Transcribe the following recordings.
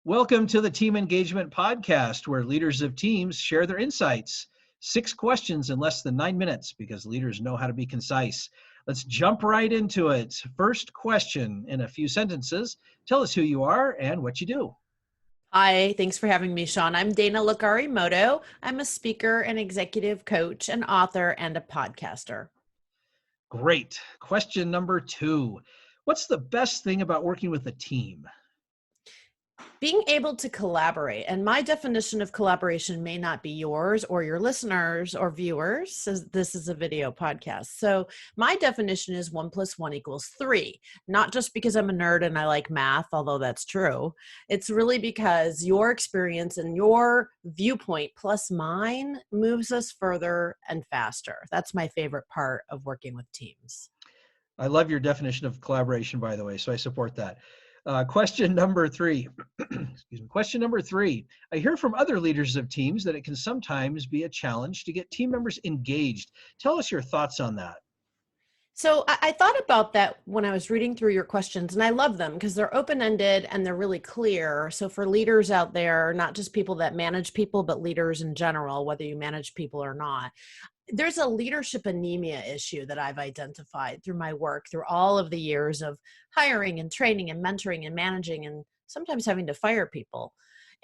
Welcome to the Team Engagement Podcast, where leaders of teams share their insights. 6 questions in less than 9 minutes because leaders know how to be concise. Let's jump right into it. First question in a few sentences. Tell us who you are and what you do. Hi, thanks for having me, Sean. I'm Dana Look-Arimoto. I'm a speaker, an executive coach, an author, and a podcaster. Great. Question number 2. What's the best thing about working with a team? Being able to collaborate, and my definition of collaboration may not be yours or your listeners or viewers, since this is a video podcast. So my definition is 1 + 1 = 3, not just because I'm a nerd and I like math, although that's true. It's really because your experience and your viewpoint plus mine moves us further and faster. That's my favorite part of working with teams. I love your definition of collaboration, by the way, so I support that. Question number 3. Excuse me. Question number 3. I hear from other leaders of teams that it can sometimes be a challenge to get team members engaged. Tell us your thoughts on that. So I thought about that when I was reading through your questions, and I love them because they're open-ended and they're really clear. So for leaders out there, not just people that manage people, but leaders in general, whether you manage people or not, there's a leadership anemia issue that I've identified through my work, through all of the years of hiring and training and mentoring and managing and sometimes having to fire people.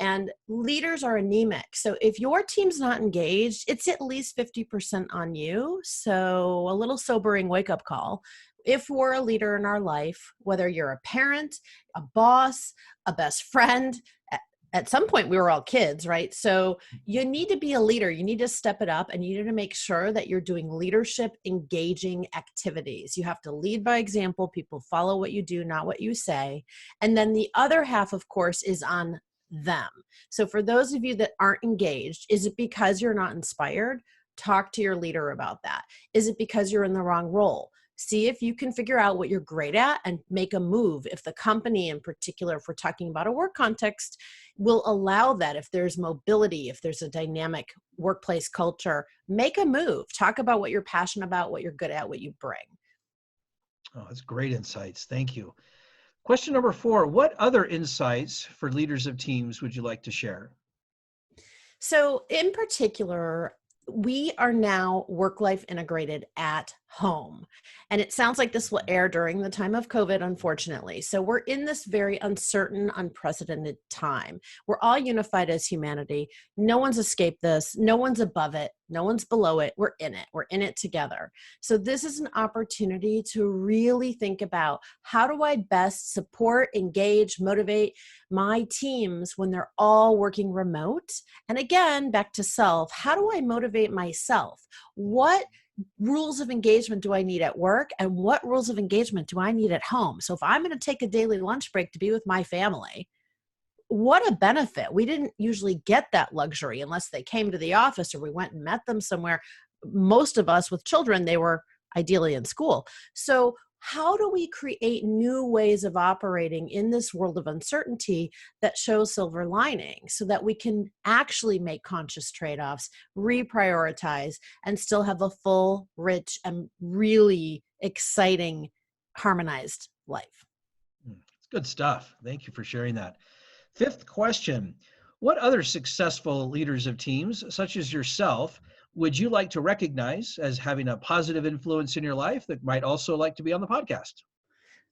And leaders are anemic. So if your team's not engaged, it's at least 50% on you. So a little sobering wake-up call. If we're a leader in our life, whether you're a parent, a boss, a best friend, at some point we were all kids, right? So you need to be a leader. You need to step it up and you need to make sure that you're doing leadership engaging activities. You have to lead by example. People follow what you do, not what you say. And then the other half, of course, is on them. So for those of you that aren't engaged, is it because you're not inspired? Talk to your leader about that. Is it because you're in the wrong role? See if you can figure out what you're great at and make a move. If the company in particular, if we're talking about a work context, will allow that, if there's mobility, if there's a dynamic workplace culture, make a move. Talk about what you're passionate about, what you're good at, what you bring. Oh, that's great insights. Thank you. Question number 4. What other insights for leaders of teams would you like to share? So in particular, we are now work-life integrated at home. And it sounds like this will air during the time of COVID, unfortunately. So we're in this very uncertain, unprecedented time. We're all unified as humanity. No one's escaped this. No one's above it. No one's below it. We're in it. We're in it together. So this is an opportunity to really think about, how do I best support, engage, motivate my teams when they're all working remote? And again, back to self, how do I motivate myself? What rules of engagement do I need at work, and what rules of engagement do I need at home? So if I'm going to take a daily lunch break to be with my family, what a benefit. We didn't usually get that luxury unless they came to the office or we went and met them somewhere. Most of us with children, they were ideally in school. So how do we create new ways of operating in this world of uncertainty that shows silver lining so that we can actually make conscious trade-offs, reprioritize, and still have a full, rich, and really exciting, harmonized life? It's good stuff. Thank you for sharing that. 5th question. What other successful leaders of teams, such as yourself, would you like to recognize as having a positive influence in your life that might also like to be on the podcast?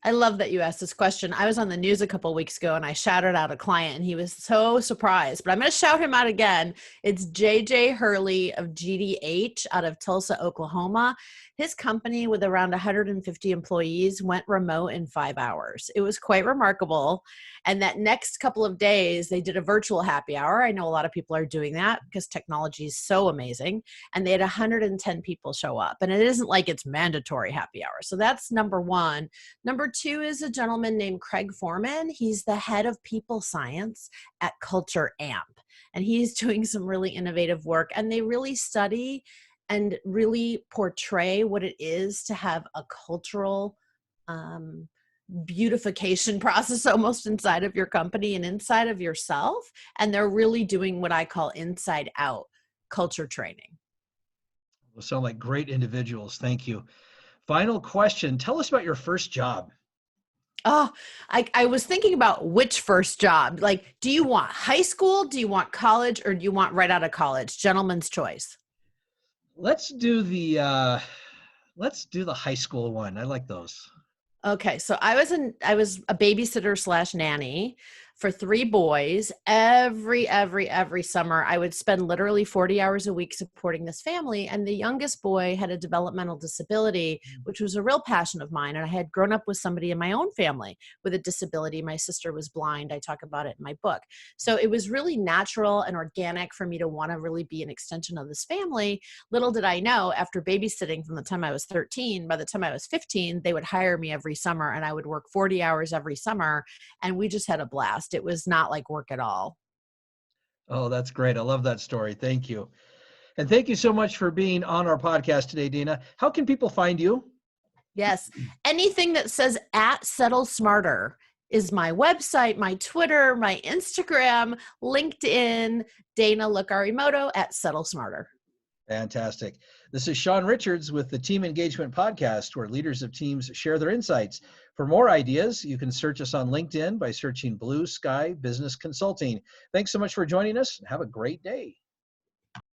I love that you asked this question. I was on the news a couple of weeks ago and I shouted out a client and he was so surprised, but I'm going to shout him out again. It's JJ Hurley of GDH out of Tulsa, Oklahoma. His company with around 150 employees went remote in 5 hours. It was quite remarkable. And that next couple of days, they did a virtual happy hour. I know a lot of people are doing that because technology is so amazing. And they had 110 people show up. And it isn't like it's mandatory happy hour. So that's number 1. Number 2 is a gentleman named Craig Foreman. He's the head of people science at Culture Amp. And he's doing some really innovative work. And they really study and really portray what it is to have a cultural beautification process almost inside of your company and inside of yourself. And they're really doing what I call inside out culture training. Well, sound like great individuals. Thank you. Final question. Tell us about your first job. Oh, I was thinking about which first job. Like, do you want high school? Do you want college? Or do you want right out of college? Gentleman's choice. Let's do the high school one. I like those. Okay, so I was a babysitter slash nanny for three boys. Every summer, I would spend literally 40 hours a week supporting this family. And the youngest boy had a developmental disability, which was a real passion of mine. And I had grown up with somebody in my own family with a disability. My sister was blind. I talk about it in my book. So it was really natural and organic for me to want to really be an extension of this family. Little did I know, after babysitting from the time I was 13, by the time I was 15, they would hire me every summer and I would work 40 hours every summer. And we just had a blast. It was not like work at all. Oh, that's great. I love that story. Thank you. And thank you so much for being on our podcast today, Dina. How can people find you? Yes. Anything that says at Settle Smarter is my website, my Twitter, my Instagram, LinkedIn, Dana Look-Arimoto at Settle Smarter. Fantastic. This is Sean Richards with the Team Engagement Podcast, where leaders of teams share their insights. For more ideas, you can search us on LinkedIn by searching Blue Sky Business Consulting. Thanks so much for joining us, and have a great day.